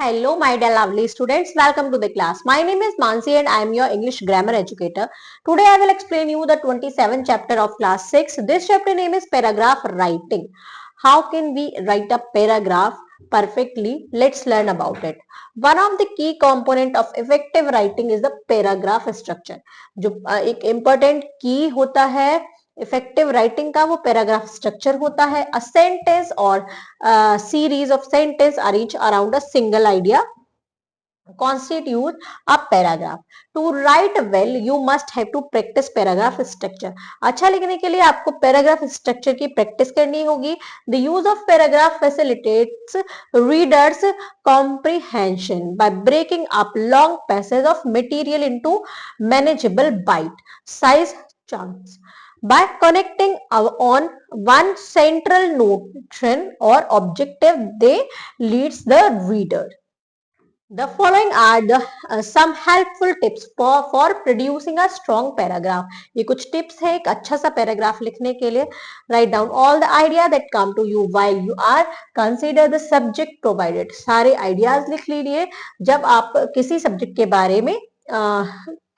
Hello, my dear lovely students. Welcome to the class. My name is Mansi and I am your English grammar educator. Today I will explain you the 27th chapter of class 6. This chapter name is paragraph writing. How can we write a paragraph perfectly? Let's learn about it. One of the key component of effective writing is the paragraph structure. जो एक important key होता है effective writing का वो paragraph structure होता है a sentence और series of sentence arranged around a single idea constitute a paragraph. To write well, you must have to practice paragraph structure. अच्छा लिखने के लिए आपको पैराग्राफ स्ट्रक्चर की प्रैक्टिस करनी होगी. The use of paragraph facilitates readers comprehension by breaking up long passages of material into manageable bite-sized chunks. By connecting on one central notion or objective, they leads the reader. The following are the some helpful tips for producing a strong paragraph. ये कुछ tips है एक अच्छा सा paragraph लिखने के लिए. Write down all the idea that come to you while you are consider the subject provided. सारे ideas लिख लीजिए जब आप किसी subject के बारे में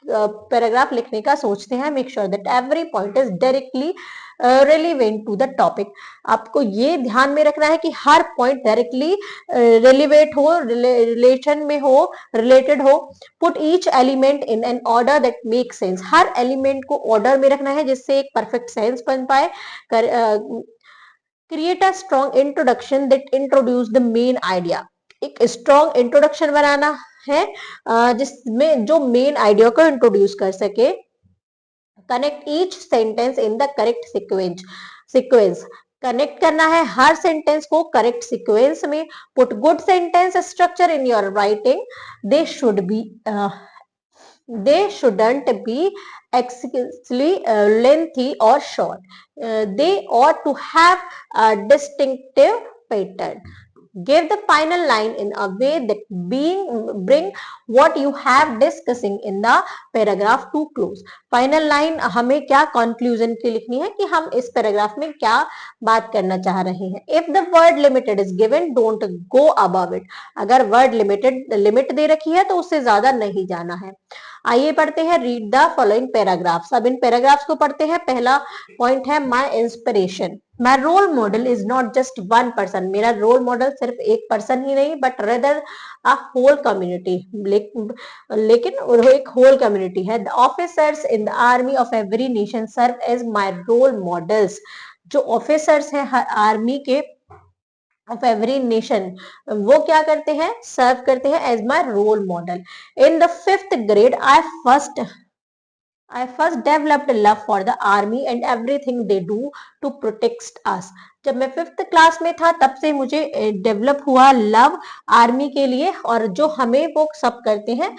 पैराग्राफ लिखने का सोचते हैं. Make sure that every point is directly relevant to the topic. आपको ये ध्यान में रखना है कि हर पॉइंट डायरेक्टली रेलिवेंट हो, रिलेशन में हो, रिलेटेड हो. Put each element in an order that make sense. हर एलिमेंट को ऑर्डर में रखना है जिससे एक परफेक्ट सेंस बन पाए. Create a strong introduction that introduce the main idea. एक स्ट्रॉन्ग इंट्रोडक्शन बनाना है जिसमें जो मेन आइडिया को इंट्रोड्यूस कर सके. Connect each sentence in the correct sequence. Connect करना है हर सेंटेंस को करेक्ट सीक्वेंस में. Put good sentence structure in your writing. They shouldn't be excessively lengthy or short. They ought to have a distinctive pattern. Give the final line in a way that bring what you have discussing in the paragraph to close. Final line हमें क्या conclusion की लिखनी है कि हम इस paragraph में क्या बात करना चाह रहे हैं. If the word limited is given, don't go above it. अगर word limited limit दे रखी है तो उससे ज्यादा नहीं जाना है. आइए पढ़ते हैं रीड द फॉलोइंग पैराग्राफ्स. अब इन पैराग्राफ्स को पढ़ते हैं. पहला पॉइंट है my inspiration. My role model is not just one person. मेरा रोल मॉडल सिर्फ एक पर्सन ही नहीं but rather a whole community. लेकिन एक होल कम्युनिटी है. The officers in the army of every nation serve as my role models. जो officers हैं आर्मी के ऑफ एवरी नेशन वो क्या करते हैं, सर्व करते हैं as my role model. In the 5th grade I first developed a love for the army and everything they do to protect us. जब मैं 5th क्लास में था तब से मुझे डेवलप हुआ लव आर्मी के लिए और जो हमें वो सब करते हैं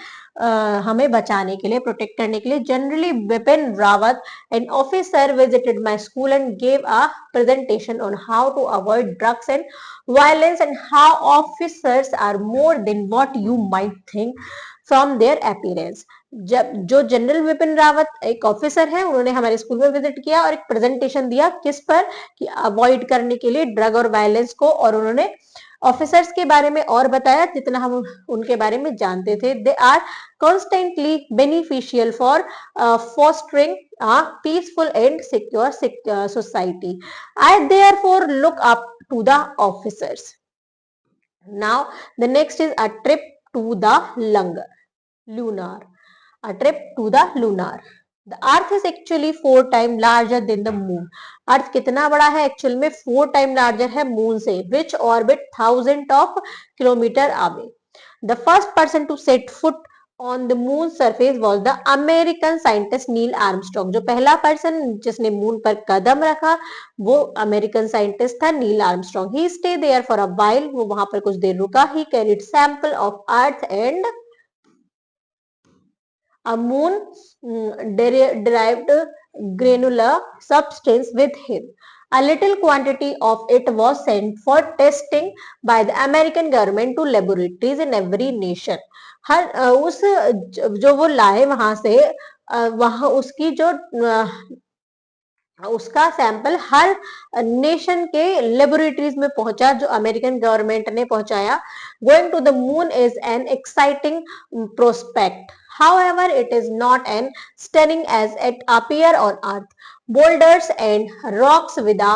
हमें बचाने के लिए, प्रोटेक्ट करने के लिए. Generally Bipin Rawat an officer visited my school and gave a presentation on how to avoid drugs and violence and how officers are more than what you might think from their appearance. जब जो general Vipin Rawat एक officer है उन्होंने हमारे school में visit किया और एक प्रेजेंटेशन दिया किस पर कि अवॉइड करने के लिए ड्रग और वायलेंस को, और उन्होंने ऑफिसर्स के बारे में और बताया जितना हम उनके बारे में जानते थे. They are constantly beneficial for fostering a peaceful and secure society. I therefore look up to the officers. Now the next is a trip to the lunar. A trip to the lunar. The earth is actually 4 times larger than the moon. अर्थ कितना बड़ा है actual में 4 times larger है moon से. which orbit thousands of kilometers away. The first person to set foot on the moon surface was the American scientist Neil Armstrong. जो पहला person जिसने moon पर कदम रखा वो अमेरिकन साइंटिस्ट था Neil Armstrong. He stayed there for a while. वो वहां पर कुछ देर रुका. He carried sample of earth and a moon derived granular substance with him. A little quantity of it was sent for testing by the American government to laboratories in every nation. हर उस जो वो लाए वहां से वहां उसकी जो उसका सैंपल हर नेशन के लेबोरेटरीज में पहुंचा, जो अमेरिकन गवर्नमेंट ने पहुंचाया. Going to the moon is an exciting prospect. However, it is not as stunning as it appears on Earth. Boulders and rocks with a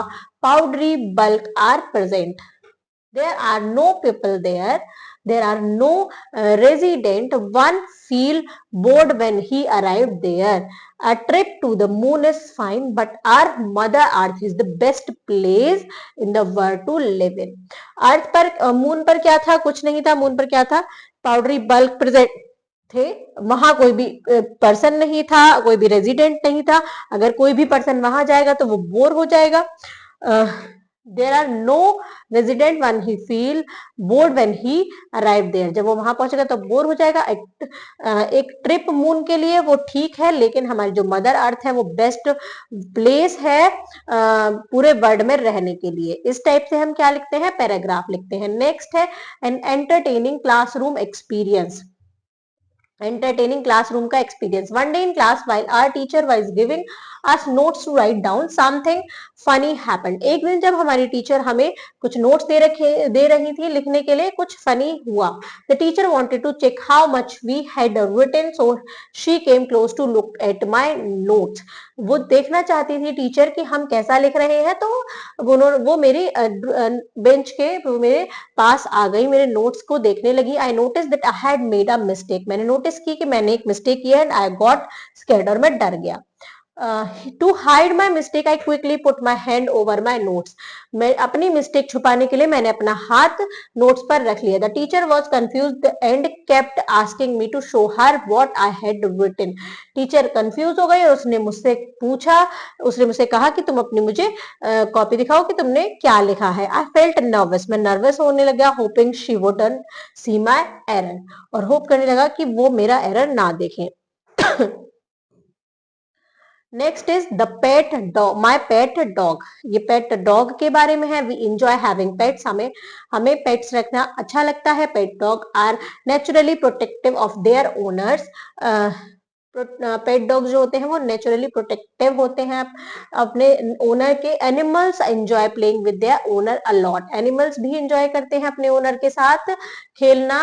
powdery bulk are present. There are no people there. There are no resident. One feel bored when he arrived there. A trip to the moon is fine, but our mother earth is the best place in the world to live in. अर्थ पर, moon पर क्या था? कुछ नहीं था. Moon पर क्या था? पाउडरी बल्क प्रेजेंट थे. वहां कोई भी पर्सन नहीं था, कोई भी रेजिडेंट नहीं था. अगर कोई भी पर्सन वहां जाएगा तो वो बोर हो जाएगा. There are no resident one he feel bored when he arrive there. जब वो वहां पहुंचेगा तो बोर हो जाएगा. एक ट्रिप मून के लिए वो ठीक है, लेकिन हमारी जो मदर अर्थ है वो बेस्ट प्लेस है पूरे वर्ल्ड में रहने के लिए. इस टाइप से हम क्या लिखते हैं? पैराग्राफ लिखते हैं. नेक्स्ट है an entertaining classroom experience. entertaining classroom का experience. One day in class, while our teacher was giving us notes to write down, something funny happened. एक दिन जब हमारी टीचर हमें कुछ नोट्स दे रही थी लिखने के लिए, कुछ फनी हुआ. The teacher wanted to check how much we had written, so she came close to look at my notes. वो देखना चाहती थी टीचर कि हम कैसा लिख रहे हैं, तो वो मेरी बेंच के मेरे पास आ गई, मेरे नोट्स को देखने लगी. I notice that I had made a mistake. मैंने नोटिस की कि मैंने एक मिस्टेक की है. एंड आई गॉट स्कैर्ड, और मैं डर गया. To hide my mistake I quickly put my hand over my notes. मैं अपनी मिस्टेक छुपाने के लिए मैंने अपना हाथ नोट्स पर रख लिया. The teacher was confuse and kept asking me to show her what I had written. Teacher confuse हो गई और उसने मुझसे कहा कि तुम अपनी मुझे कॉपी दिखाओ कि तुमने क्या लिखा है. I felt nervous. मैं नर्वस होने लगा. Hoping she wouldn't see my error. और होप करने लगा कि वो मेरा एरर ना देखें. Next is the pet dog. My pet dog. ये पेट डॉग के बारे में है. We enjoy having pets. हमें पेट्स रखना अच्छा लगता है. Pet dog are naturally protective of their owners. Pet dog जो होते हैं वो नेचुरली प्रोटेक्टिव होते हैं अपने ओनर के. Animals enjoy playing with their owner a lot. Animals भी एंजॉय करते हैं अपने ओनर के साथ खेलना.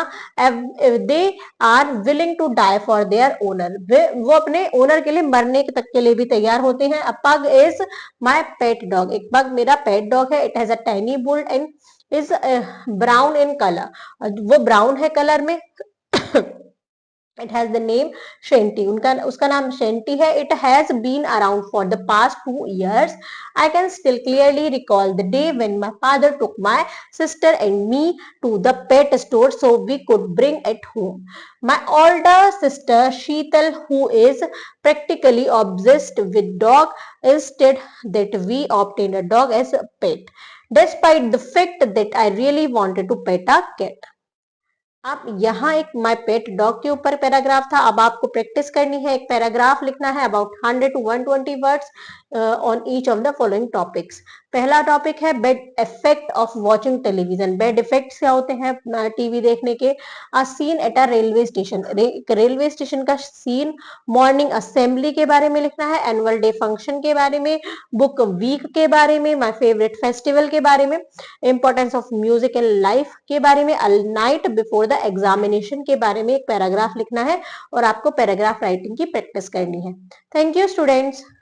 They are willing to die for their owner. वो अपने ओनर के लिए मरने तक के लिए भी तैयार होते हैं. अ pug is my pet dog. एक पग मेरा पेट डॉग है. It has a tiny built and is brown in colour. वो ब्राउन है कलर में. It has the name Shanty. उसका नाम Shanty है. It has been around for the past 2 years. I can still clearly recall the day when my father took my sister and me to the pet store so we could bring it home. My older sister Sheetal, who is practically obsessed with dog, instead that we obtained a dog as a pet, despite the fact that I really wanted to pet a cat. आप यहाँ एक माई pet dog के ऊपर paragraph था. अब आपको practice करनी है. एक पैराग्राफ लिखना है about 100 to 120 words on each of the following topics. पहला टॉपिक है bad effect of watching television. Bad effects क्या होते हैं टीवी देखने के. A scene at a railway station. Railway station का सीन. मॉर्निंग असेंबली के बारे में लिखना है. एनुअल डे फंक्शन के बारे में. बुक वीक के बारे में. माई फेवरेट फेस्टिवल के बारे में. Importance of music in life के बारे में. A night before the examination के बारे में एक पैराग्राफ लिखना है और आपको पैराग्राफ राइटिंग की प्रैक्टिस करनी है. Thank you students.